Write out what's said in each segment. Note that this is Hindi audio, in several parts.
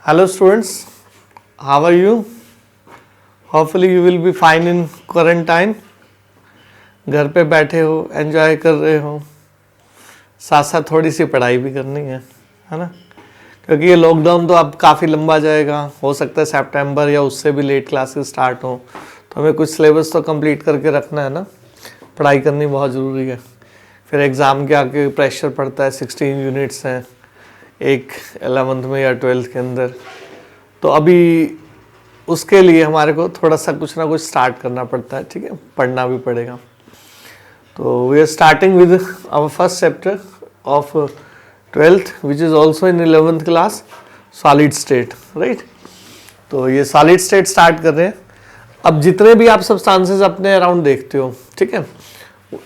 Hello students, how are you? Hopefully you will be fine in quarantine. घर पे बैठे हो, एंजॉय कर रहे हो, साथ साथ थोड़ी सी पढ़ाई भी करनी है ना? क्योंकि ये लॉकडाउन तो अब काफ़ी लंबा जाएगा, हो सकता है सितंबर या उससे भी लेट क्लासेस स्टार्ट हो, तो हमें कुछ सिलेबस तो कंप्लीट करके रखना है ना. पढ़ाई करनी बहुत ज़रूरी है. फिर एग्ज़ाम के आगे प्रेशर पड़ता है. 16 यूनिट्स हैं एक 11th में या 12th के अंदर. तो अभी उसके लिए हमारे को थोड़ा सा कुछ ना कुछ स्टार्ट करना पड़ता है. ठीक है, पढ़ना भी पड़ेगा. तो we are starting with our first chapter of 12th which is also in 11th class, solid state. Right, तो ये सॉलिड स्टेट स्टार्ट कर रहे हैं. अब जितने भी आप सब्सटेंसेस अपने अराउंड देखते हो, ठीक है,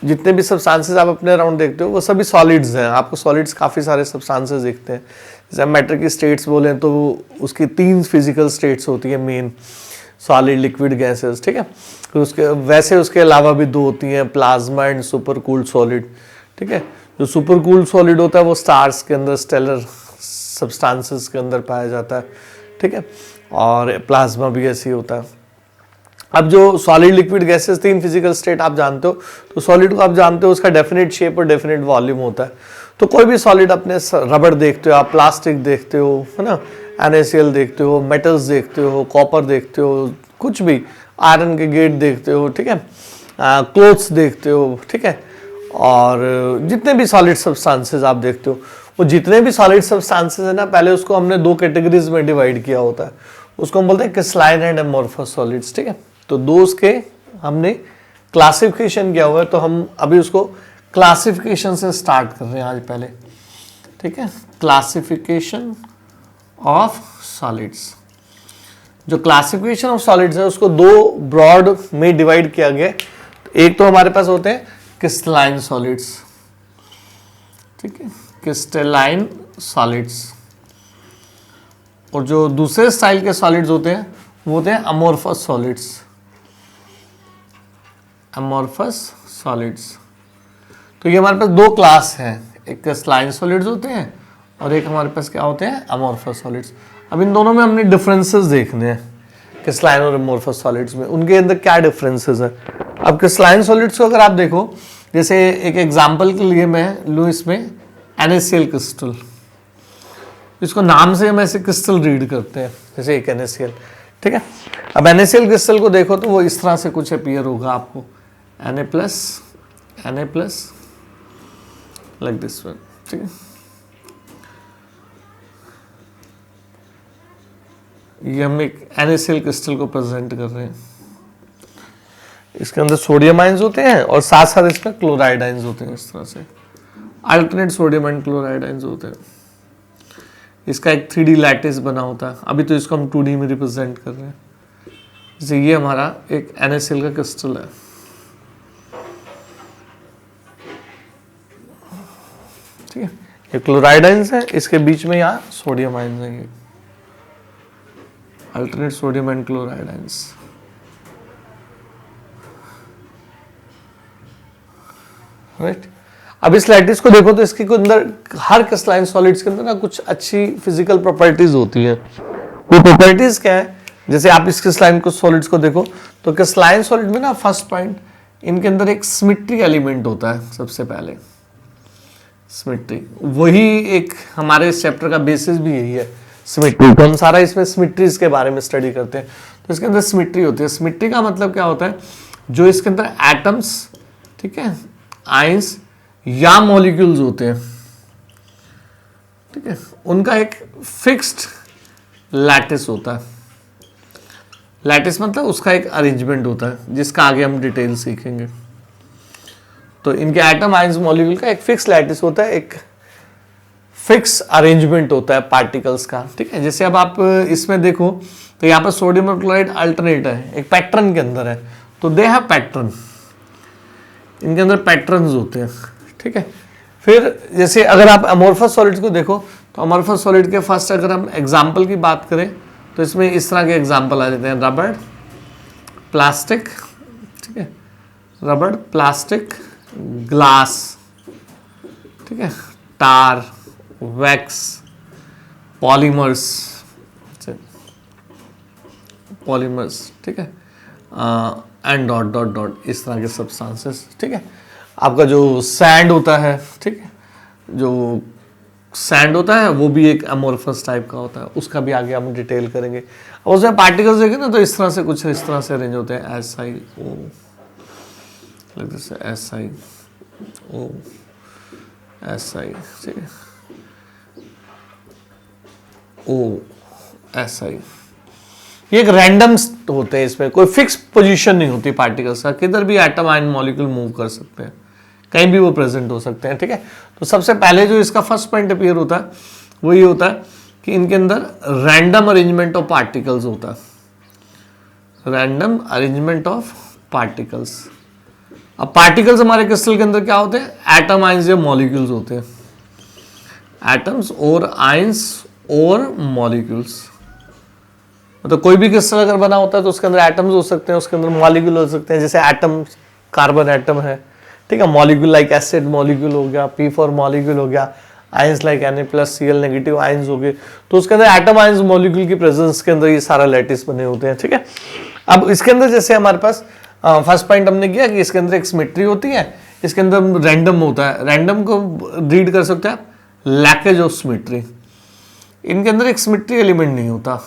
जितने भी सब्सटेंसेस आप अपने अराउंड देखते हो वो सभी सॉलिड्स हैं. आपको सॉलिड्स काफ़ी सारे सब्सटेंसेस दिखते हैं. जैसे मैटर की स्टेट्स बोलें तो उसकी 3 फिजिकल स्टेट्स होती है मेन, सॉलिड, लिक्विड, गैसेस. ठीक है, तो उसके अलावा भी 2 होती हैं, plasma and super cooled solid. ठीक है, जो सुपर कूल्ड सॉलिड होता है वो स्टार्स के अंदर, स्टेलर सब्सटेंसेस के अंदर पाया जाता है. ठीक है, और प्लाज्मा भी ऐसे ही होता है. अब जो solid, liquid, gases 3 physical state आप जानते हो, तो सॉलिड को आप जानते हो उसका डेफिनेट शेप और डेफिनेट वॉल्यूम होता है. तो कोई भी सॉलिड, अपने रबड़ देखते हो आप, प्लास्टिक देखते हो, है ना, NaCl देखते हो, मेटल्स देखते हो, कॉपर देखते हो, कुछ भी, आयरन के गेट देखते हो. ठीक है, क्लोथ्स देखते हो. ठीक है, और जितने भी सॉलिड सब्सटेंसेस आप देखते हो, वो जितने भी सॉलिड सब्सटेंसेस है ना, पहले उसको हमने 2 कैटेगरीज में डिवाइड किया होता है. उसको हम बोलते हैं क्रिस्टलाइन एंड अमोर्फस सॉलिड्स. ठीक है, तो 2 उसके हमने क्लासिफिकेशन किया हुआ है. तो हम अभी उसको क्लासिफिकेशन से स्टार्ट कर रहे हैं आज पहले. ठीक है, क्लासिफिकेशन ऑफ सॉलिड्स. जो क्लासिफिकेशन ऑफ सॉलिड्स है उसको 2 ब्रॉड में डिवाइड किया गया. एक तो हमारे पास होते हैं क्रिस्टलाइन सॉलिड्स. ठीक है, क्रिस्टलाइन सॉलिड्स. और जो दूसरे स्टाइल के सॉलिड्स होते हैं वो होते हैं अमोर्फस सॉलिड्स. Amorphous solids. तो ये हमारे पास 2 क्लास हैं, एक क्रिस्टलाइन सॉलिड्स होते हैं और एक हमारे पास क्या होते हैं, अमोर्फस सॉलिड्स. अब इन दोनों में हमने डिफरेंसेस देखने हैं, क्रिस्टलाइन और अमोर्फस सॉलिड्स में, उनके अंदर क्या डिफरेंसेस है. अब क्रिस्टलाइन सॉलिड्स को अगर आप देखो, जैसे एक एग्जांपल के लिए मैं लूँ इसमें NaCl क्रिस्टल. इसको नाम से हम ऐसे क्रिस्टल रीड करते हैं, जैसे एक NaCl. ठीक है, अब NaCl क्रिस्टल को देखो तो वो इस तरह से कुछ अपीयर होगा आपको, Na+ लाइक दिस वन. ठीक है, ये हम एक NaCl क्रिस्टल को प्रेजेंट कर रहे हैं. इसके अंदर सोडियम आयंस होते हैं और साथ साथ इसमें क्लोराइड आयंस होते हैं. इस तरह से alternate sodium and chloride ions होते हैं. इसका एक 3D लैटिस बना होता है. अभी तो इसको हम 2D में रिप्रेजेंट कर रहे हैं. जैसे ये हमारा एक NaCl का क्रिस्टल है. ठीक है, ये क्लोराइड आयंस है, इसके बीच में यहाँ सोडियम आयंस है, ये alternate sodium and chloride ions. Right, अब इस लैटिस को देखो तो इसके अंदर, हर क्रिस्टलाइन सॉलिड्स के अंदर ना कुछ अच्छी फिजिकल प्रॉपर्टीज होती है. वो प्रॉपर्टीज क्या है, जैसे आप इस क्रिस्टलाइन को सॉलिड्स को देखो तो क्रिस्टलाइन सॉलिड में ना, फर्स्ट पॉइंट, इनके अंदर एक सिमेट्री एलिमेंट होता है. सबसे पहले सिमेट्री, वही एक हमारे इस चैप्टर का बेसिस भी यही है, सिमेट्री. तो हम सारा इसमें सिमेट्रीज के बारे में स्टडी करते हैं. तो इसके अंदर सिमेट्री होती है. सिमेट्री का मतलब क्या होता है, जो इसके अंदर एटम्स, ठीक है, आयंस या मॉलिक्यूल्स होते हैं, ठीक है, उनका एक फिक्स्ड लैटिस होता है. लैटिस मतलब उसका एक अरेंजमेंट होता है, जिसका आगे हम डिटेल सीखेंगे. तो इनके एटम, आयंस, मॉलिक्यूल का एक फिक्स लैटिस होता है, एक फिक्स अरेंजमेंट होता है पार्टिकल्स का. ठीक है, जैसे अब आप इसमें देखो तो यहाँ पर सोडियम और क्लोराइड अल्टरनेट है, एक पैटर्न के अंदर है. तो दे हैव पैटर्न, इनके अंदर पैटर्न्स होते हैं. ठीक है, फिर जैसे अगर आप अमोर्फस सॉलिड्स को देखो तो अमोर्फस सॉलिड के फर्स्ट अगर हम एग्जांपल की बात करें तो इसमें इस तरह के एग्जांपल आ जाते हैं, रबड़, प्लास्टिक. ठीक है, रबड़, प्लास्टिक, ग्लास. ठीक है, टार, वैक्स, पॉलीमर्स. पॉलीमर्स, ठीक है, एंड डॉट डॉट डॉट इस तरह के सब्सटेंसेस, ठीक है। आपका जो सैंड होता है, ठीक है, जो सैंड होता है वो भी एक अमोर्फस टाइप का होता है, उसका भी आगे हम डिटेल करेंगे। और उसमें पार्टिकल्स देखें ना तो इस तरह से कुछ इस तरह से अरेंज होते हैं, S I O, S I O, S I, ठीक है, ओ एस आई, ये एक रैंडम होते हैं, इसमें कोई फिक्स पोजीशन नहीं होती पार्टिकल्स का, किधर भी एटम आयन मॉलिक्यूल मूव कर सकते हैं, कहीं भी वो प्रेजेंट हो सकते हैं, ठीक है। तो सबसे पहले जो इसका फर्स्ट पॉइंट अपीयर होता है वो ये होता है कि इनके अंदर रैंडम अरेंजमेंट ऑफ पार्टिकल्स होता है, रैंडम अरेंजमेंट ऑफ पार्टिकल्स। अब पार्टिकल्स हमारे क्रिस्टल के अंदर क्या होते हैं, एटम आइंस या मॉलिक्यूल्स होते हैं, एटम्स और आइंस और मॉलिक्यूल्स। मतलब कोई भी क्रिस्टल अगर बना होता है तो उसके अंदर एटम्स हो सकते हैं, उसके अंदर मॉलिक्यूल हो सकते हैं, जैसे एटम कार्बन एटम है, ठीक है, मॉलिक्यूल लाइक एसिड मॉलिक्यूल हो गया, P4 मॉलिक्यूल हो गया, ions like Na+Cl negative ions हो गए, तो उसके अंदर एटम आयंस मॉलिक्यूल की प्रेजेंस के अंदर ये सारा लैटिस बने होते हैं, ठीक है। अब इसके अंदर जैसे हमारे पास फर्स्ट पॉइंट हमने किया कि इसके अंदर एक सिमेट्री होती है, इसके अंदर रैंडम होता है, रैंडम को रीड कर सकते हैं आप, लैकेज ऑफ सिमेट्री। इनके अंदर एक सिमेट्री एलिमेंट नहीं होता,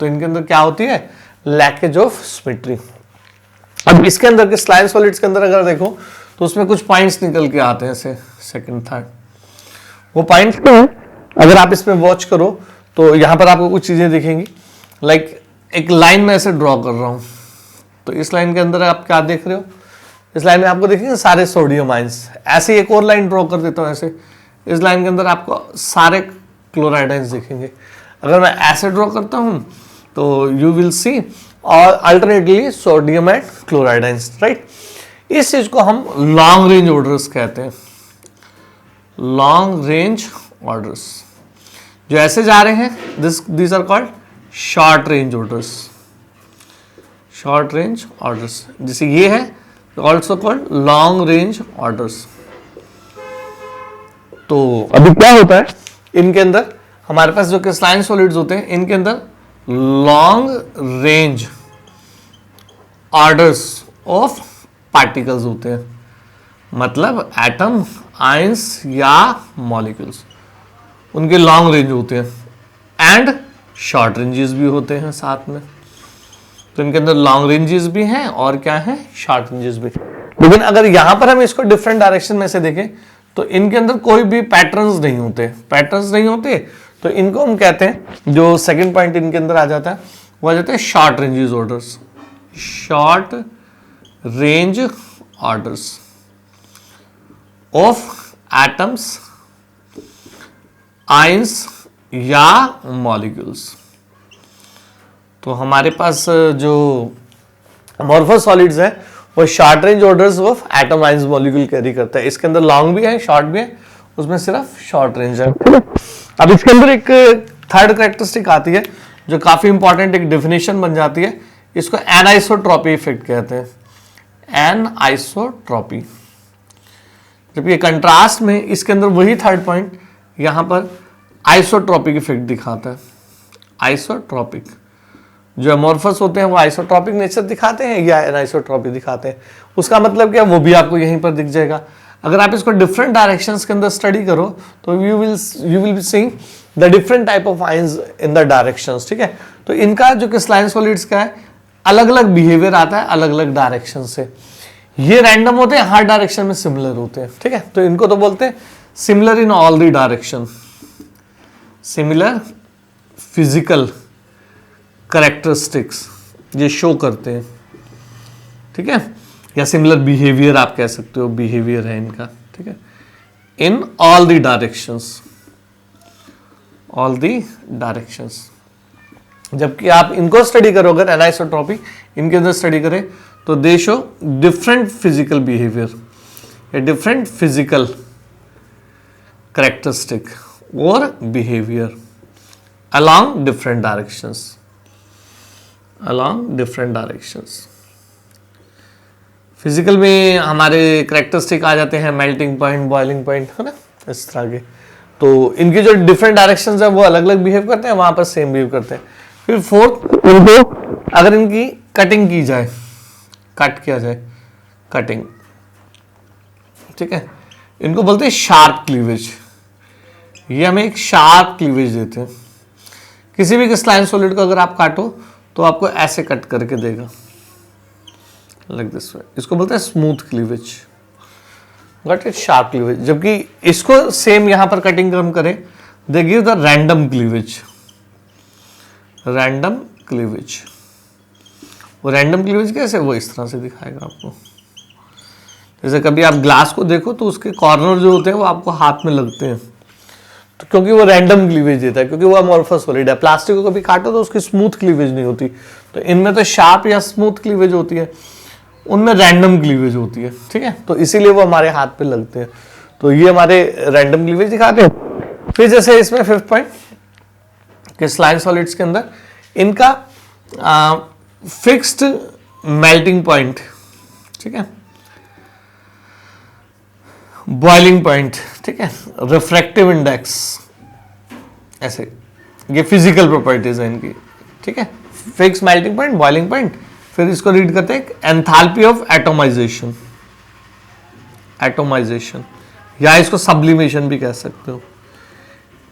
तो इनके अंदर क्या होती है, लैकेज ऑफ सिमेट्री। अब इसके अंदर के स्लाइड सॉलिड्स के अंदर अगर देखो तो उसमें कुछ पॉइंट्स निकल के आते हैं, ऐसे सेकंड थर्ड, वो पॉइंट्स अगर आप इसमें वॉच करो तो यहां पर आपको कुछ चीजें दिखेंगी, लाइक एक लाइन में ऐसे ड्रॉ कर रहा हूं, तो इस लाइन के अंदर आप क्या देख रहे हो, इस लाइन में आपको देखेंगे सारे सोडियम आइंस। ऐसे एक और लाइन ड्रॉ कर देता हूं ऐसे, इस लाइन के अंदर आपको सारे क्लोराइड आइंस दिखेंगे। अगर मैं ऐसे ड्रॉ करता हूं तो यू विल सी और alternately sodium and chloride ions, right. इस चीज को हम लॉन्ग रेंज ऑर्डर्स कहते हैं, लॉन्ग रेंज ऑर्डर्स। जो ऐसे जा रहे हैं this are called short range orders, short range orders. जैसे ये है also called long range orders. तो अभी क्या होता है, इनके अंदर हमारे पास जो क्रिस्टलाइन सॉलिड्स होते हैं इनके अंदर long range orders of particles होते हैं, मतलब एटम आयंस या मॉलिक्यूल्स, उनके लॉन्ग रेंज होते हैं एंड शॉर्ट रेंजेस भी होते हैं साथ में। तो इनके अंदर लॉन्ग रेंजेस भी हैं और क्या है, शॉर्ट रेंजेस भी। लेकिन अगर यहां पर हम इसको डिफरेंट डायरेक्शन में से देखें तो इनके अंदर कोई भी पैटर्न्स नहीं होते, पैटर्न्स नहीं होते, तो इनको हम कहते हैं, जो सेकंड पॉइंट इनके अंदर आ जाता है वो आ जाता है short ranges orders, short range orders of atoms ions या मॉलिक्यूल्स। तो हमारे पास जो अमॉर्फस सॉलिड्स है वो short range orders of atom ions molecule carry करता है। इसके अंदर लॉन्ग भी है, शॉर्ट भी है, उसमें सिर्फ शॉर्ट रेंज है। अब इसके अंदर एक थर्ड कैरेक्टरिस्टिक आती है जो काफी इंपॉर्टेंट एक डेफिनेशन बन जाती है, इसको एनाइसोट्रॉपी इफेक्ट कहते हैं, एनाइसोट्रॉपी। जबकि कंट्रास्ट में इसके अंदर वही थर्ड पॉइंट यहां पर आइसोट्रॉपिक इफेक्ट दिखाता है। आइसोट्रॉपिक, जो अमॉर्फस होते हैं वो आइसोट्रॉपिक नेचर दिखाते हैं या एनाइसोट्रॉपिक दिखाते हैं। उसका मतलब क्या, वो भी आपको यहीं पर दिख जाएगा। अगर आप इसको डिफरेंट डायरेक्शंस के अंदर स्टडी करो तो you will be seeing the different type of ions in the directions, ठीक है। तो इनका जो क्रिस्टलाइन सॉलिड्स का है अलग अलग बिहेवियर आता है अलग अलग डायरेक्शन से। ये रैंडम होते हैं, हर डायरेक्शन में सिमिलर होते हैं, ठीक है। तो इनको तो बोलते हैं similar in all the direction, similar physical characteristics ये शो करते हैं, ठीक है, या सिमिलर बिहेवियर आप कह सकते हो, बिहेवियर है इनका, ठीक है, in all the directions, all the directions. जबकि आप इनको स्टडी करोगे एनाइसोट्रॉपी, इनके अंदर स्टडी करें तो दे शो डिफरेंट फिजिकल बिहेवियर या डिफरेंट फिजिकल कैरेक्टरिस्टिक और behaviour along different directions, along different directions। Physical में हमारे कैरेक्टरिस्टिक आ जाते हैं मेल्टिंग पॉइंट, बॉइलिंग पॉइंट, है ना, इस तरह के। तो इनकी जो डिफरेंट डायरेक्शंस है वो अलग अलग बिहेव करते हैं, वहां पर सेम बिहेव करते हैं। फिर फोर्थ, इनको अगर इनकी कटिंग की जाए, कट किया जाए, कटिंग, ठीक है, इनको बोलते हैं शार्प क्लीवेज। ये हमें एक शार्प क्लीवेज देते हैं। किसी भी क्रिस्टलाइन सॉलिड को अगर आप काटो तो आपको ऐसे कट करके देगा, लाइक दिस वे। इसको बोलते हैं smooth cleavage, got it, sharp cleavage. जबकि इसको सेम यहां पर कटिंग हम करें, they give the random cleavage, random cleavage. वो रैंडम क्लीवेज कैसे, वो इस तरह से दिखाएगा आपको। जैसे कभी आप ग्लास को देखो तो उसके कॉर्नर जो होते हैं वो आपको हाथ में लगते हैं, तो क्योंकि वो रैंडम क्लीवेज देता है, क्योंकि वो अमॉर्फस सॉलिड है। प्लास्टिक को कभी काटो तो उसकी स्मूथ क्लीवेज नहीं होती, तो इनमें तो शार्प या स्मूथ क्लीवेज होती है, उनमें रैंडम क्लीवेज होती है, ठीक है। तो इसीलिए वो हमारे हाथ पे लगते हैं। तो ये हमारे रैंडम क्लीवेज दिखाते हैं। फिर जैसे इसमें फिफ्थ पॉइंट, क्रिस्टलाइन सॉलिड्स के अंदर इनका फिक्स्ड मेल्टिंग पॉइंट, ठीक है, बॉइलिंग पॉइंट, ठीक है, रिफ्रैक्टिव इंडेक्स, ऐसे ये फिजिकल प्रॉपर्टीज है इनकी, ठीक है। Fix melting point, boiling point, फिर इसको रीड करते हैं एंथैल्पी ऑफ एटोमाइजेशन, एटोमाइजेशन या इसको सब्लिमेशन भी कह सकते हो,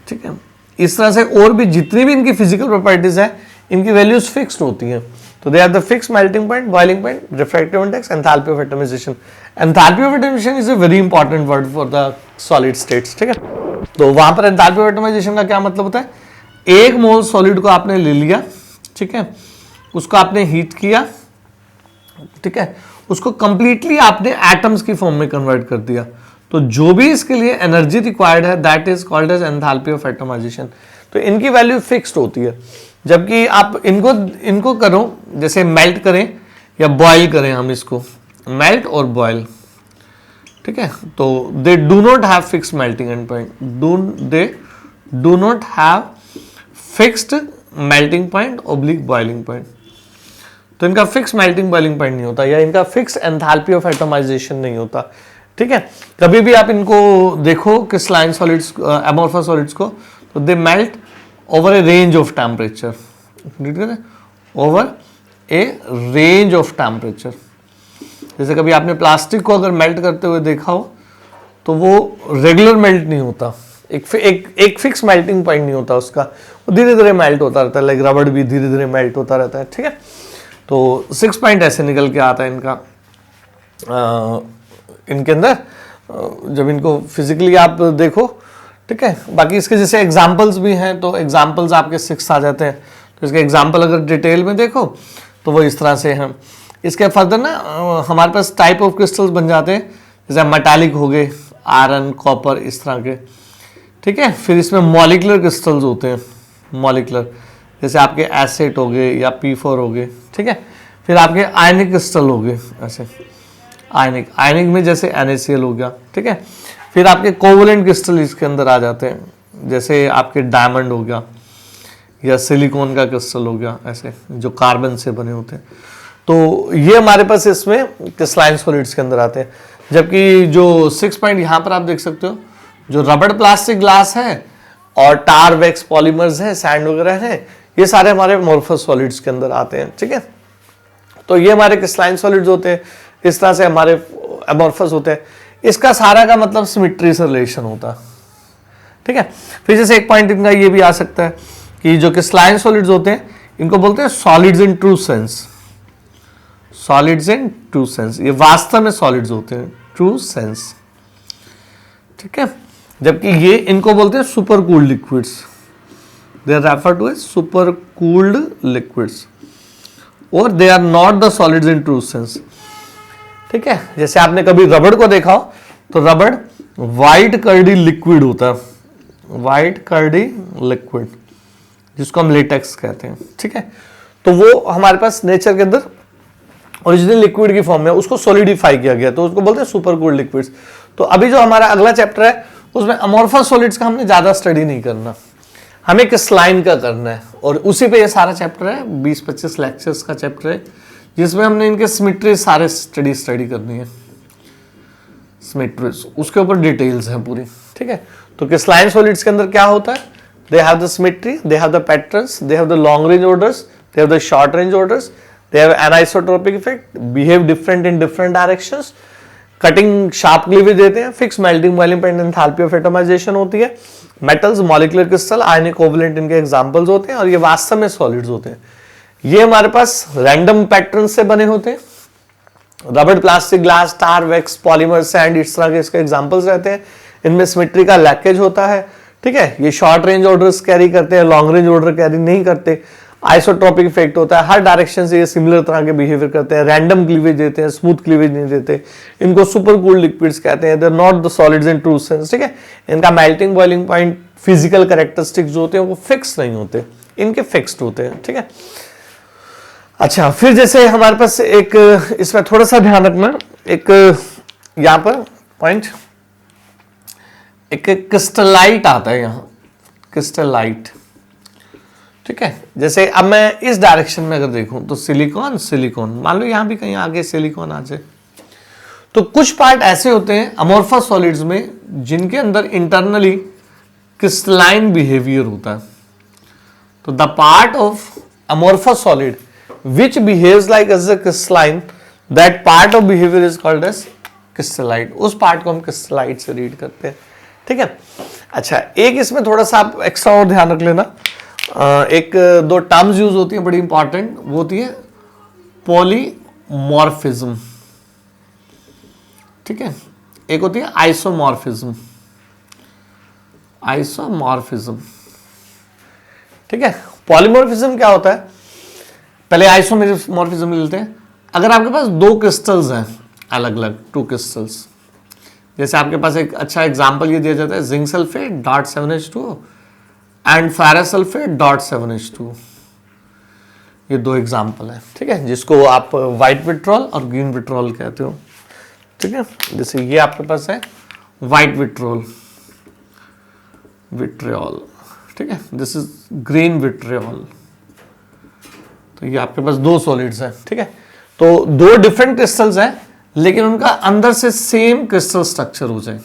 ठीक है। इस तरह से और भी जितनी भी इनकी फिजिकल प्रॉपर्टीज है, इनकी वैल्यूज फिक्स्ड होती हैं। तो they are the fixed melting point, boiling point, refractive index, enthalpy of atomisation. Enthalpy of atomisation is a very important word for the solid states, ठीक है। तो वहां पर एंथैल्पी ऑफ एटोमाइजेशन का क्या मतलब होता है, एक मोल सॉलिड को आपने ले लिया, ठीक है, उसको आपने हीट किया, ठीक है, उसको कंप्लीटली आपने एटम्स की फॉर्म में कन्वर्ट कर दिया, तो जो भी इसके लिए एनर्जी रिक्वायर्ड है that is called as enthalpy of atomisation. तो इनकी वैल्यू फिक्स्ड होती है। जबकि आप इनको करो, जैसे मेल्ट करें या बॉयल करें, हम इसको मेल्ट और बॉयल, ठीक है, तो they do not have fixed melting and point, they do not have fixed melting point oblique boiling point. तो इनका फिक्स मेल्टिंग बॉइलिंग पॉइंट नहीं होता, या इनका फिक्स एंथैल्पी ऑफ एटोमाइजेशन नहीं होता, ठीक है। कभी भी आप इनको देखो क्रिस्टलाइन सॉलिड्स, अमॉर्फस सॉलिड्स को, तो they melt over a range of temperature, over a range of temperature. जैसे कभी आपने प्लास्टिक को अगर मेल्ट करते हुए देखा हो तो वो रेगुलर मेल्ट नहीं होता, एक फिक्स मेल्टिंग पॉइंट नहीं होता उसका, वो धीरे धीरे मेल्ट होता रहता है, लाइक रबड़ भी धीरे धीरे मेल्ट होता रहता है, ठीक है। तो 6 पॉइंट ऐसे निकल के आता है इनका, इनके अंदर जब इनको फिजिकली आप देखो, ठीक है। बाकी इसके जैसे एग्जाम्पल्स भी हैं, तो एग्जाम्पल्स आपके 6 आ जाते हैं। तो इसके एग्जाम्पल अगर डिटेल में देखो तो वो इस तरह से हैं। इसके फर्दर ना हमारे पास टाइप ऑफ क्रिस्टल्स बन जाते हैं, जैसे मेटालिक हो गए, आयरन, कॉपर, इस तरह के, ठीक है। फिर इसमें मॉलिकुलर क्रिस्टल्स होते हैं, मॉलिकुलर, जैसे आपके एसेट हो गए या P4 हो गए, ठीक है। फिर आपके आयनिक क्रिस्टल हो गए, ऐसे आयनिक में जैसे NaCl हो गया, ठीक है। फिर आपके कोवलेंट क्रिस्टल इसके अंदर आ जाते हैं, जैसे आपके डायमंड हो गया या सिलिकॉन का क्रिस्टल हो गया, ऐसे जो कार्बन से बने होते हैं। तो ये हमारे पास इसमें क्रिस्टलाइन सॉलिड्स के अंदर आते हैं। जबकि जो 6 पॉइंट यहाँ पर आप देख सकते हो, जो रबड़, प्लास्टिक, ग्लास है और टार, वैक्स, पॉलीमर्स है, सैंड वगैरह है, ये सारे हमारे अमॉर्फस सॉलिड्स के अंदर आते हैं, ठीक है। तो ये हमारे क्रिस्टलाइन सॉलिड्स होते हैं, इस तरह से हमारे अमॉर्फस होते हैं। इसका सारा का मतलब सिमेट्री से रिलेशन होता है, ठीक है। फिर जैसे एक पॉइंट इनका ये भी आ सकता है कि जो क्रिस्टलाइन सॉलिड्स होते हैं इनको बोलते हैं solids in true sense, solids in true sense, ये वास्तव में सॉलिड्स होते हैं, ट्रू सेंस, ठीक है। जबकि ये इनको बोलते हैं super cooled liquids, they are refer to as super cooled liquids, और they are not the solids in true sense, ठीक है। जैसे आपने कभी रबड़ को देखा हो तो रबड़ वाइट कर्डी लिक्विड होता है, वाइट कर्डी लिक्विड, जिसको हम लेटेक्स कहते हैं, ठीक है। तो वो हमारे पास नेचर के अंदर ओरिजिनल लिक्विड की फॉर्म में, उसको सॉलिडिफाई किया गया, तो उसको बोलते हैं सुपर कूल्ड लिक्विड्स। तो अभी जो हमारा अगला चैप्टर है उसमें अमॉर्फस सॉलिड्स का हमने ज्यादा स्टडी नहीं करना, हमें क्रिस्टलाइन का करना है, और उसी पे ये सारा चैप्टर है, 20-25 लेक्चर्स का चैप्टर है, जिसमें हमने इनके सिमेट्री सारे स्टडी करनी है, सिमेट्रीज, उसके ऊपर डिटेल्स हैं पूरी, ठीक है। तो क्रिस्टलाइन सॉलिड्स के अंदर क्या होता है, they have the symmetry, they have the patterns, they have the long range orders, they have the short range orders, they have anisotropic effect, behave different in different directions, cutting sharp cleavage देते हैं, fix melting boiling point, enthalpy of atomisation होती है, metals, molecular crystal, ionic covalent इनके एग्जांपल्स होते हैं, और ये वास्तव में सॉलिड्स होते हैं। ये हमारे पास रैंडम पैटर्न से बने होते हैं, रबड़, प्लास्टिक, ग्लास, टार, वैक्स, पॉलीमर, सैंड, इस तरह के इसके एग्जांपल्स रहते हैं। इनमें सिमेट्री का लैकेज होता है, ठीक है। ये शॉर्ट रेंज ऑर्डर्स कैरी करते हैं, लॉन्ग रेंज ऑर्डर कैरी नहीं करते। आइसोट्रोपिक इफेक्ट होता है, हर डायरेक्शन से ये सिमिलर तरह के बिहेवियर करते हैं, रैंडम क्लीवेज देते हैं, स्मूथ क्लीवेज नहीं देते। इनको सुपर कूल्ड लिक्विड्स कहते हैं, they are not the solids in true sense, ठीक है। इनका melting boiling point, physical characteristics जो होते हैं वो फिक्स नहीं होते, इनके फिक्स्ड होते हैं, ठीक है। अच्छा, फिर जैसे हमारे पास एक, इसमें थोड़ा सा ध्यान रखना, एक यहां पर पॉइंट, एक क्रिस्टलाइट आता है यहां, क्रिस्टलाइट, ठीक है। जैसे अब मैं इस डायरेक्शन में अगर देखूं तो सिलिकॉन, सिलिकॉन, मान लो यहां भी कहीं आगे सिलिकॉन आ जाए, तो कुछ पार्ट ऐसे होते हैं अमोर्फस सॉलिड्स में जिनके अंदर इंटरनली क्रिस्टलाइन बिहेवियर होता है। तो the part of amorphous solid which behaves like as a crystalline, that part of behavior is called as crystallite। उस पार्ट को हम crystallite से रीड करते हैं, ठीक है। अच्छा, एक इसमें थोड़ा सा आप एक्स्ट्रा और ध्यान रख लेना, एक दो टर्म्स यूज होती हैं बड़ी इंपॉर्टेंट, वो होती है पॉलीमॉर्फिज्म, ठीक है, एक होती है आइसोमॉर्फिज्म, आइसोमॉर्फिज्म, ठीक है। पॉलीमॉर्फिज्म क्या होता है, पहले आइसोमॉर्फिज्म लेते हैं। अगर आपके पास दो क्रिस्टल्स हैं अलग अलग, टू क्रिस्टल्स, जैसे आपके पास एक अच्छा एग्जांपल ये दिया जाता है, zinc sulphate .7H2 and ferrous sulphate .7H2, ये दो एग्जांपल है, ठीक है, जिसको आप व्हाइट विट्रॉल और ग्रीन विट्रॉल कहते हो, ठीक है। जैसे ये आपके पास है व्हाइट विट्रॉल, विट्रियोल, ठीक है, दिस इज ग्रीन विट्रियोल। तो ये आपके पास दो सॉलिड्स हैं, ठीक है। तो दो डिफरेंट क्रिस्टल्स हैं, लेकिन उनका अंदर से सेम क्रिस्टल स्ट्रक्चर हो जाए,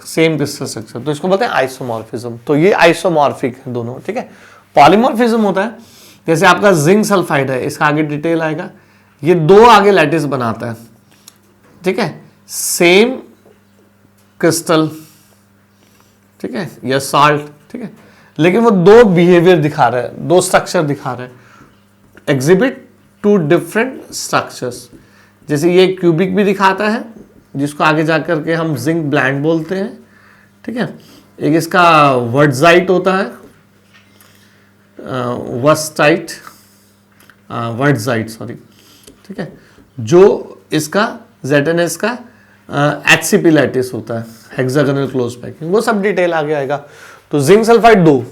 सेम क्रिस्टल स्ट्रक्चर, तो इसको बोलते हैं आइसोमॉर्फिज्म। तो ये आइसोमॉर्फिक है दोनों, ठीक है। पॉलीमॉर्फिज्म होता है, जैसे आपका जिंक सल्फाइड है, इसका आगे डिटेल आएगा, ये दो आगे लैटिस बनाता है, ठीक है, सेम क्रिस्टल, ठीक है, या सॉल्ट, ठीक है, लेकिन वो दो बिहेवियर दिखा रहा है, दो स्ट्रक्चर दिखा रहा है, एग्जिबिट टू डिफरेंट स्ट्रक्चर्स। जैसे ये क्यूबिक भी दिखाता है, जिसको आगे जाकर के हम जिंक ब्लैंड बोलते हैं, ठीक है। एक इसका वर्डजाइट होता है, वर्स्टाइट, वर्डजाइट सॉरी, ठीक है, जो इसका ZNS का HCP लैटिस होता है, हेक्सागोनल क्लोज पैकिंग, वो सब डिटेल आगे आएगा। तो जिंक सल्फाइड दो,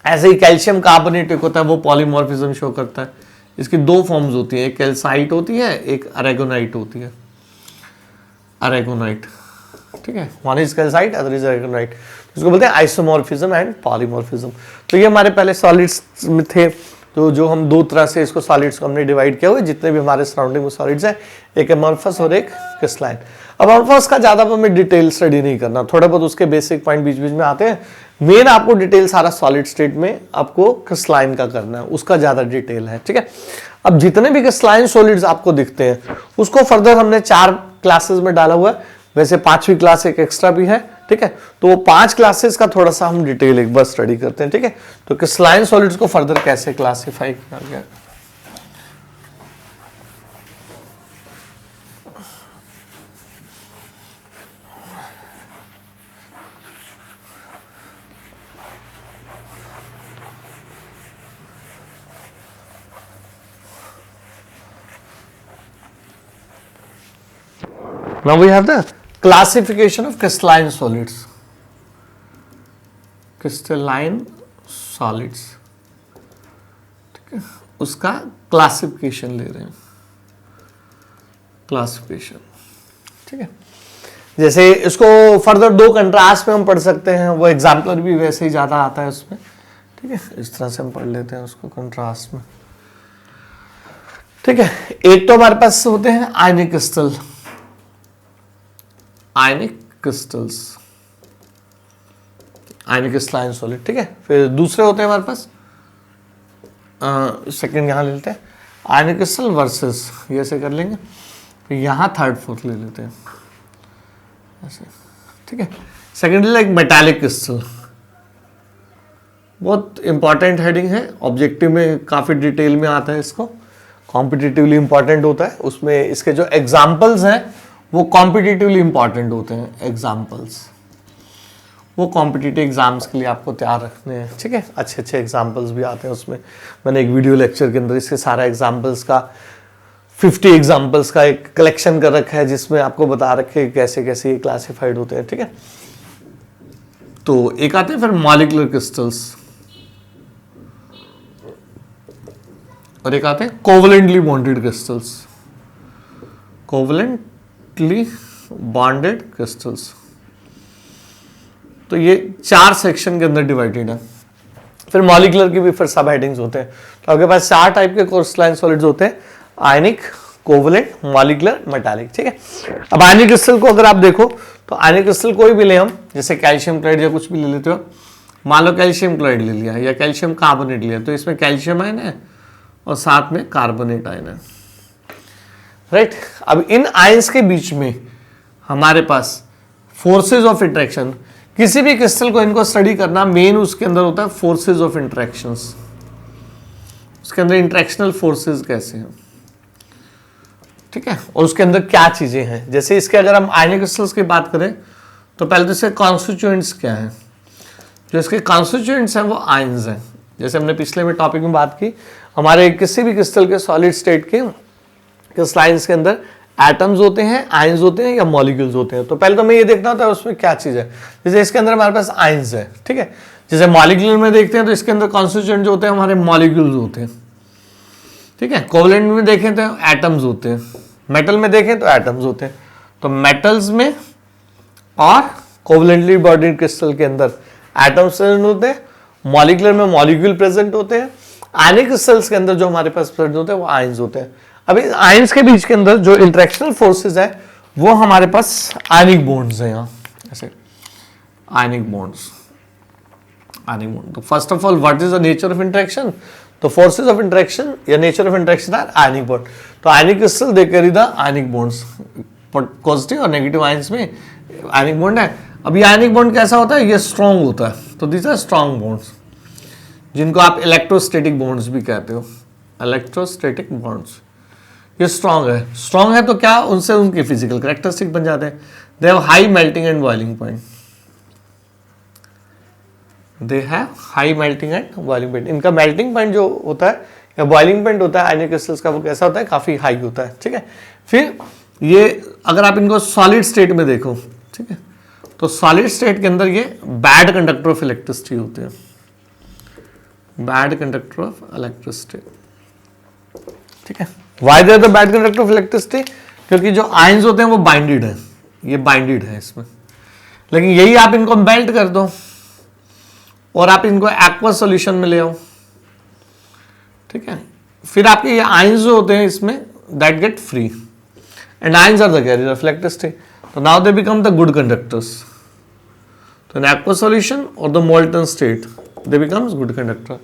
ऐसे ही कैल्शियम कार्बोनेट एक होता है, वो पॉलीमॉर्फिज्म शो करता है। इसकी दो फॉर्म्स होती हैं, एक कैल्साइट होती है, एक अरेगोनाइट होती है, अरेगोनाइट, ठीक है, one is calcite, other is aragonite. इसको बोलते हैं आइसोमॉर्फिज्म एंड पॉलीमॉर्फिज्म। तो ये हमारे पहले सॉलिड्स में थे, तो जो हम दो तरह से इसको सॉलिड्स को हमने डिवाइड किया हुआ, जितने भी हमारे सराउंडिंग में सॉलिड्स हैं, एक अमॉर्फस और एक क्रिस्टलाइन। अमॉर्फस का ज्यादा हमें डिटेल स्टडी नहीं करना, थोड़ा बहुत उसके बेसिक पॉइंट बीच बीच में आते हैं। मेन आपको डिटेल सारा सॉलिड स्टेट में आपको क्रिस्टलाइन का करना है, उसका ज्यादा डिटेल है, ठीक है। अब जितने भी क्रिस्टलाइन सॉलिड्स आपको दिखते हैं, उसको फर्दर हमने 4 क्लासेस में डाला हुआ है, वैसे 5वीं क्लास एक एक्स्ट्रा भी है, ठीक है। तो वो 5 क्लासेस का थोड़ा सा हम डिटेल एक बार स्टडी करते हैं, ठीक है। तो क्रिस्टलाइन सॉलिड्स को फर्दर कैसे क्लासिफाई किया गया। Now we have the classification of crystalline solids. Crystalline solids, ठीक है, उसका क्लासिफिकेशन ले रहे हैं, क्लासिफिकेशन, ठीक है। जैसे इसको फर्दर 2 कंट्रास्ट में हम पढ़ सकते हैं, वो एग्जाम्पलर भी वैसे ही ज्यादा आता है उसमें, ठीक है, इस तरह से हम पढ़ लेते हैं उसको कंट्रास्ट में, ठीक है। एक तो हमारे पास होते हैं आयनिक क्रिस्टल, आयनिक क्रिस्टल्स, आयनिक क्रिस्टलाइन सॉलिड, ठीक है। फिर दूसरे होते हैं हमारे पास, सेकंड यहाँ ले लेते हैं, आयनिक क्रिस्टल वर्सेस, ये ऐसे कर लेंगे। फिर यहाँ थर्ड फोर्थ ले लेते हैं ऐसे, ठीक है। सेकेंडली लाइक मेटालिक क्रिस्टल, बहुत इंपॉर्टेंट हेडिंग है, ऑब्जेक्टिव में काफ़ी डिटेल में आता है, इसको कॉम्पिटिटिवली इंपॉर्टेंट होता है। उसमें इसके जो एग्जाम्पल्स हैं वो कॉम्पिटिटिवली इंपॉर्टेंट होते हैं, एग्जाम्पल्स वो कॉम्पिटिटिव एग्जाम्स के लिए आपको तैयार रखने हैं, ठीक है। अच्छे अच्छे एग्जाम्पल्स भी आते हैं उसमें। मैंने एक वीडियो लेक्चर के अंदर इसके सारा एग्जाम्पल्स का 50 एग्जाम्पल्स का एक कलेक्शन कर रखा है, जिसमें आपको बता रखे कैसे कैसे ये क्लासिफाइड होते हैं, ठीक है। तो एक आते हैं फिर मॉलिक्यूलर क्रिस्टल्स, और एक आते हैं covalently bonded crystals, covalently bonded crystals. तो ये 4 सेक्शन के अंदर डिवाइडेड है। फिर मॉलिक्यूलर की भी फिर सब हेडिंग्स होते हैं। तो आपके पास 4 टाइप के क्रिस्टलाइन सॉलिड्स होते हैं, आयनिक, कोवलेंट, मॉलिक्यूलर, मेटालिक, ठीक है। अब आयनिक क्रिस्टल को अगर आप देखो तो आयनिक क्रिस्टल कोई भी ले हम, जैसे कैल्शियम क्लोराइड या कुछ भी ले लेते हो, मान लो कैल्शियम क्लोराइड ले लिया या कैल्शियम कार्बोनेट लिया, तो इसमें कैल्शियम आयन है और साथ में कार्बोनेट आयन है, राइट। अब इन आयंस के बीच में हमारे पास फोर्सेज ऑफ इंटरेक्शन, किसी भी क्रिस्टल को इनको स्टडी करना मेन उसके अंदर होता है फोर्सेज ऑफ इंटरेक्शंस, उसके अंदर इंटरेक्शनल फोर्सेज कैसे हैं, ठीक है, और उसके अंदर क्या चीजें हैं। जैसे इसके अगर हम आयनिक क्रिस्टल्स की बात करें तो पहले तो इसके कॉन्स्टिट्यूएंट्स क्या हैं, जो इसके कॉन्स्टिट्यूएंट्स हैं वो आयंस हैं। जैसे हमने पिछले में टॉपिक में बात की, हमारे किसी भी क्रिस्टल के सॉलिड स्टेट के क्रिस्टलाइंस के अंदर एटम्स होते हैं, आयंस होते हैं या मॉलिक्यूल्स होते हैं। तो पहले तो हमें ये देखना होता है उसमें क्या चीज है। जैसे इसके अंदर हमारे पास आयंस है, ठीक है। जैसे मॉलिक्यूल में देखते हैं तो इसके अंदर कॉन्स्टिट्यूएंट जो होते हैं हमारे मॉलिक्यूल्स होते हैं, ठीक है। कोवलेंट में देखें तो एटम्स होते हैं, मेटल में देखें तो एटम्स होते हैं। तो मेटल्स में और कोवलेंटली बॉन्डेड क्रिस्टल के अंदर एटम्स प्रेजेंट होते हैं, मॉलिक्यूलर में मॉलिक्यूल प्रेजेंट होते हैं, आयनिक क्रिस्टल्स के अंदर जो हमारे पास प्रेजेंट होते हैं वो आयंस होते हैं। अब इन आयंस के बीच के अंदर जो इंटरेक्शनल फोर्सेस है वो हमारे पास आयनिक बॉन्ड्स हैं, यहाँ ऐसे आयनिक बॉन्ड्स, आयनिक बॉन्ड। तो first of all what is the nature of interaction, तो फोर्सेस ऑफ इंटरेक्शन या nature of interaction are ionic bond. तो ionic crystal they carry the ionic bonds, positive और नेगेटिव आयंस में आयनिक बॉन्ड है। अब ये आयनिक बॉन्ड कैसा होता है, ये स्ट्रॉन्ग होता है। तो दीज आर स्ट्रॉन्ग बॉन्ड्स, जिनको आप इलेक्ट्रोस्टैटिक बॉन्ड्स भी कहते हो, इलेक्ट्रोस्टैटिक बॉन्ड्स। ये स्ट्रॉन्ग है तो क्या उनसे उनके फिजिकल कैरेक्टरिस्टिक बन जाते हैं। They have high melting and boiling point, they have high melting and boiling point. इनका मेल्टिंग पॉइंट जो होता है या बॉइलिंग पॉइंट होता है आयनिक क्रिस्टल्स का, वो कैसा होता है, काफी हाई होता है, ठीक है। फिर ये अगर आप इनको सॉलिड स्टेट में देखो, ठीक है, तो सॉलिड स्टेट के अंदर ये बैड कंडक्टर ऑफ इलेक्ट्रिसिटी होते हैं, बैड कंडक्टर ऑफ इलेक्ट्रिसिटी, ठीक है। Why they are the bad conductor of electricity, क्योंकि जो आयंस होते हैं वो बाइंडेड है, ये बाइंडेड है इसमें। लेकिन यही आप इनको मेल्ट कर दो और आप इनको एक्वा सॉल्यूशन में ले आओ, ठीक है, फिर आपके ये आयंस जो होते हैं इसमें that get free and ions are the carrier of electricity. तो now they become the good conductors. तो इन एक्वा सॉल्यूशन और the molten state they becomes good conductor.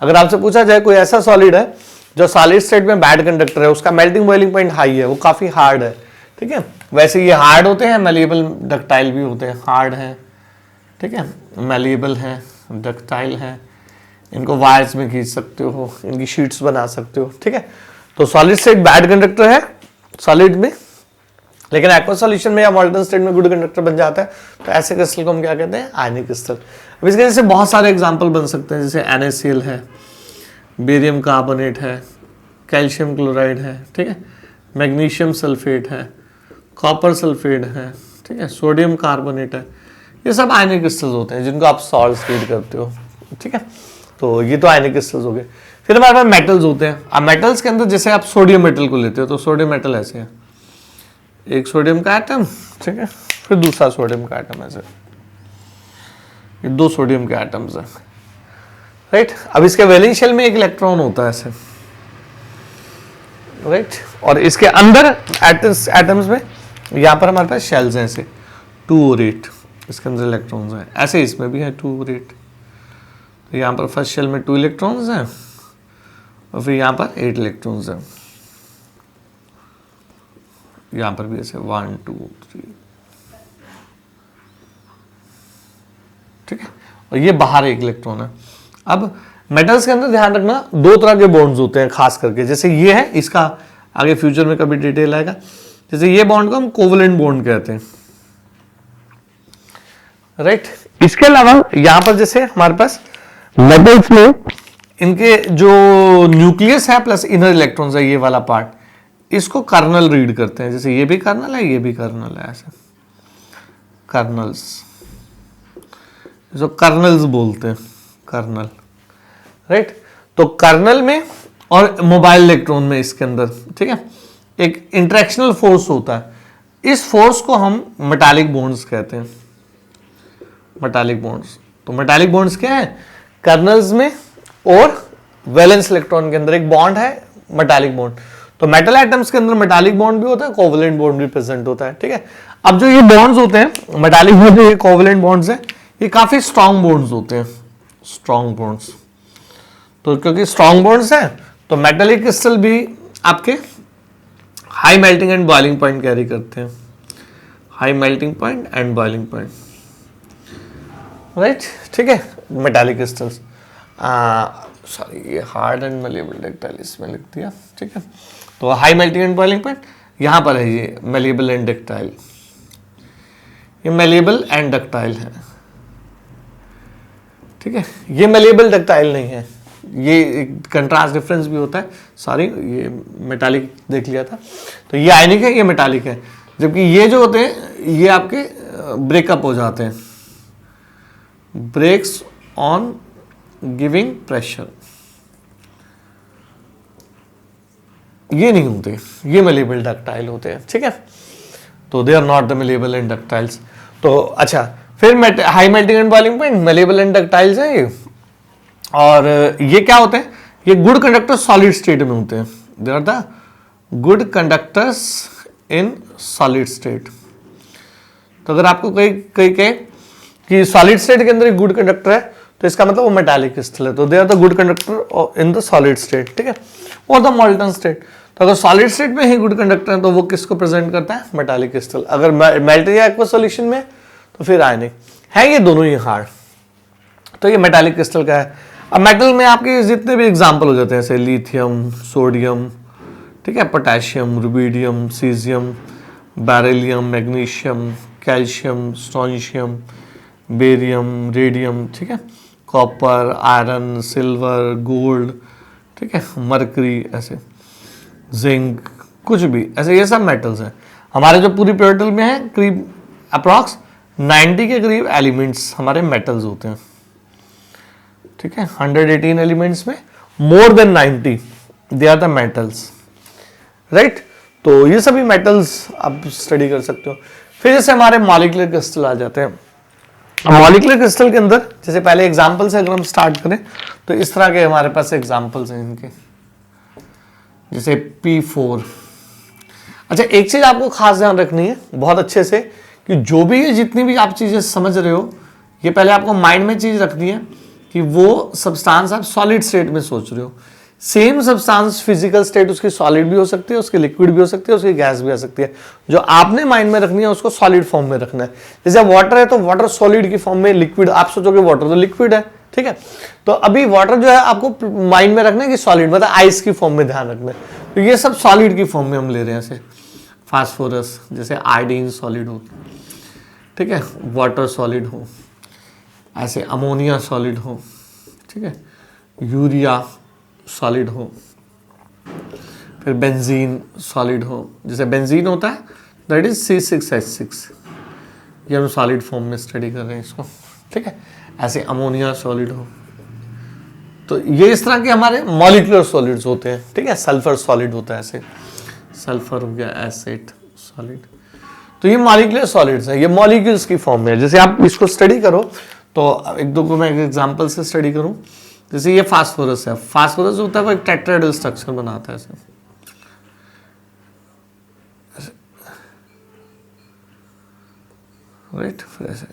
अगर आपसे पूछा जाए कोई ऐसा सॉलिड है जो सॉलिड स्टेट में बैड कंडक्टर है, उसका मेल्टिंग बॉइलिंग पॉइंट हाई है, वो काफी हार्ड है, ठीक है। वैसे ये हार्ड होते हैं, मैलिएबल डक्टाइल भी होते हैं, हार्ड है, ठीक है, मैलिएबल है, डक्टाइल है, इनको वायर्स में खींच सकते हो, इनकी शीट्स बना सकते हो, ठीक है। तो सॉलिड स्टेट बैड कंडक्टर है सॉलिड में, लेकिन एक्वा सॉल्यूशन में या मोल्टन स्टेट में गुड कंडक्टर बन जाता है। तो ऐसे क्रिस्टल को हम क्या कहते हैं, आयनिक क्रिस्टल। अब इसके जैसे बहुत सारे एग्जांपल बन सकते हैं, जैसे NaCl है, बेरियम कार्बोनेट है, कैल्शियम क्लोराइड है, ठीक है, मैग्नीशियम सल्फेट है, कॉपर सल्फेट है, ठीक है, सोडियम कार्बोनेट है। ये सब आयनिक क्रिस्टल्स होते हैं जिनको आप सॉल्ट्स फीड करते हो, ठीक है। तो ये तो आयनिक क्रिस्टल्स हो गए। फिर हमारे पास मेटल्स होते हैं। अब मेटल्स के अंदर जैसे आप सोडियम मेटल को लेते हो, तो सोडियम मेटल ऐसे है, एक सोडियम का एटम, ठीक है, फिर दूसरा सोडियम का एटम, ऐसे ये 2 सोडियम के एटम्स हैं, राइट। अब इसके वैलेंस शेल में एक इलेक्ट्रॉन होता है ऐसे, राइट, और इसके अंदर एटम्स में यहां पर हमारे पास शेल्स हैं ऐसे 2 और 8, इसके अंदर इलेक्ट्रॉन्स हैं। ऐसे इसमें भी है 2 रेट, तो यहाँ पर फर्स्ट शेल में 2 इलेक्ट्रॉन्स हैं और फिर यहाँ पर 8 इलेक्ट्रॉन्स हैं। यहाँ पर भी ऐसे 1 2 3, ठीक है, और ये बाहर 1 इलेक्ट्रॉन है। अब मेटल्स के अंदर ध्यान रखना 2 तरह के बॉन्ड्स होते हैं खास करके, जैसे ये है, इसका आगे फ्यूचर में कभी डिटेल आएगा। जैसे ये बॉन्ड को हम कोवलेंट बॉन्ड कहते हैं, राइट। इसके अलावा यहां पर जैसे हमारे पास मेटल्स में इनके जो न्यूक्लियस है प्लस इनर इलेक्ट्रॉन्स है, ये वाला पार्ट, इसको कर्नल रीड करते हैं। जैसे ये भी कर्नल है, ये भी कर्नल है, ऐसे कर्नल्स, जो कर्नल्स बोलते हैं, कर्नल, राइट। तो कर्नल में और मोबाइल इलेक्ट्रॉन में इसके अंदर, ठीक है, एक इंटरेक्शनल फोर्स होता है। इस फोर्स को हम मेटालिक बॉन्ड्स कहते हैं, मेटालिक बॉन्ड्स। तो मेटालिक बॉन्ड्स क्या है, कर्नल्स में और वैलेंस इलेक्ट्रॉन के अंदर एक बॉन्ड है मेटालिक बॉन्ड। तो मेटल एटम्स के अंदर मेटालिक बॉन्ड भी होता है, कोवलेंट बॉन्ड भी प्रेजेंट होता है, ठीक है। अब जो ये बॉन्ड्स होते हैं मेटालिक बॉन्ड, ये कोवलेंट बॉन्ड्स हैं, ये काफी स्ट्रॉन्ग बॉन्ड्स होते हैं, स्ट्रॉन्ग बॉन्ड्स। तो क्योंकि स्ट्रॉन्ग बॉन्ड्स हैं तो मेटालिक क्रिस्टल भी आपके high melting and boiling point carry करते हैं, high melting point and boiling point, right, ठीक है। मेटालिक क्रिस्टल्स, सॉरी ये हार्ड एंड मेलेबल डक्टाइल इसमें लिख दिया, ठीक है। तो high melting and boiling point यहां पर है, ये मेलेबल एंड डक्टाइल, ये मेलेबल एंड डक्टाइल है, ठीक है। ये मेलेबल डक्टाइल नहीं है, ये एक कंट्रास्ट डिफरेंस भी होता है, सॉरी ये मेटालिक देख लिया था। तो ये आयनिक है, ये मेटालिक है, जबकि ये जो होते हैं ये आपके ब्रेकअप हो जाते हैं, ब्रेक्स ऑन गिविंग प्रेशर, ये नहीं होते, ये मेलेबल डक्टाइल होते हैं, ठीक है। तो they are not the malleable and ductiles. तो अच्छा, फिर high melting and boiling point, malleable and ductiles है ये। और ये क्या होते हैं, ये गुड कंडक्टर सॉलिड स्टेट में होते हैं, they are the good conductors in solid state. तो अगर आपको कहीं कहे कि सॉलिड स्टेट के अंदर एक गुड कंडक्टर है, तो इसका मतलब वो मेटालिक क्रिस्टल है। तो they are the good conductor in the solid state, ठीक है, और द मॉल्टन स्टेट। तो अगर सॉलिड स्टेट में ही गुड कंडक्टर है तो वो किसको प्रेजेंट करता है, मेटालिक क्रिस्टल। अगर मेल्ट या एक्वा सॉल्यूशन में तो फिर आयनिक है, ये दोनों ही हार्ड। तो ये मेटालिक क्रिस्टल का है। अब मेटल में आपके जितने भी एग्जाम्पल हो जाते हैं, जैसे लिथियम, सोडियम, ठीक है, potassium, rubidium, caesium, beryllium, magnesium, calcium, strontium, barium, radium, ठीक है, कॉपर, आयरन, सिल्वर, गोल्ड, ठीक है, मरकरी, ऐसे जिंक, कुछ भी ऐसे, ये सब मेटल्स हैं। हमारे जो पूरी पीरियड में है करीब अप्रॉक्स 90 के करीब एलिमेंट्स हमारे मेटल्स होते हैं, ठीक है। 118 एलिमेंट्स में more than 90 they are the metals, right. तो ये सभी मेटल्स आप स्टडी कर सकते हो। फिर जैसे हमारे मॉलिक्यूलर क्रिस्टल आ जाते हैं। मॉलिक्यूलर क्रिस्टल के अंदर जैसे पहले एग्जांपल से अगर हम स्टार्ट करें तो इस तरह के हमारे पास एग्जांपल्स हैं इनके, जैसे P4। अच्छा, एक चीज आपको खास ध्यान रखनी है बहुत अच्छे से, कि जो भी ये जितनी भी आप चीजें समझ रहे हो, ये पहले आपको माइंड में चीज रखनी है कि वो सब्सटेंस आप सॉलिड स्टेट में सोच रहे हो। सेम सब्सटेंस फिजिकल स्टेट उसकी सॉलिड भी हो सकती है, उसकी लिक्विड भी हो सकती है, उसकी गैस भी आ सकती है। जो आपने माइंड में रखनी है उसको सॉलिड फॉर्म में रखना है। जैसे वाटर है तो वाटर सॉलिड की फॉर्म में, लिक्विड आप सोचोगे वाटर तो लिक्विड है, ठीक है। तो अभी वाटर जो है आपको माइंड में रखना है कि सॉलिड, मतलब आइस की फॉर्म में ध्यान रखना है। तो ये सब सॉलिड की फॉर्म में हम ले रहे हैं। जैसे फास्फोरस, जैसे आयोडीन सॉलिड हो, ठीक है, वाटर सॉलिड हो, ऐसे अमोनिया सॉलिड हो, ठीक है, यूरिया सॉलिड हो, फिर बेंजीन सॉलिड हो। जैसे बेंजीन होता है दैट इज C6H6, ये हम सॉलिड फॉर्म में स्टडी कर रहे हैं इसको, ठीक है। ऐसे अमोनिया सॉलिड हो। तो ये इस तरह के हमारे मॉलिक्यूलर सॉलिड्स होते हैं, ठीक है। सल्फर सॉलिड होता है, ऐसे सल्फर हो गया, एसिड सॉलिड। तो ये मॉलिक्यूलर सॉलिड्स हैं, ये मॉलिक्यूल्स की फॉर्म में है। जैसे आप इसको स्टडी करो तो एक दो को मैं एग्जांपल से स्टडी करूं। जैसे ये फास्फोरस है, फास्फोरस होता है वो एक टेट्राहेड्रल स्ट्रक्चर बनाता है ऐसे, राइट। फिर ऐसे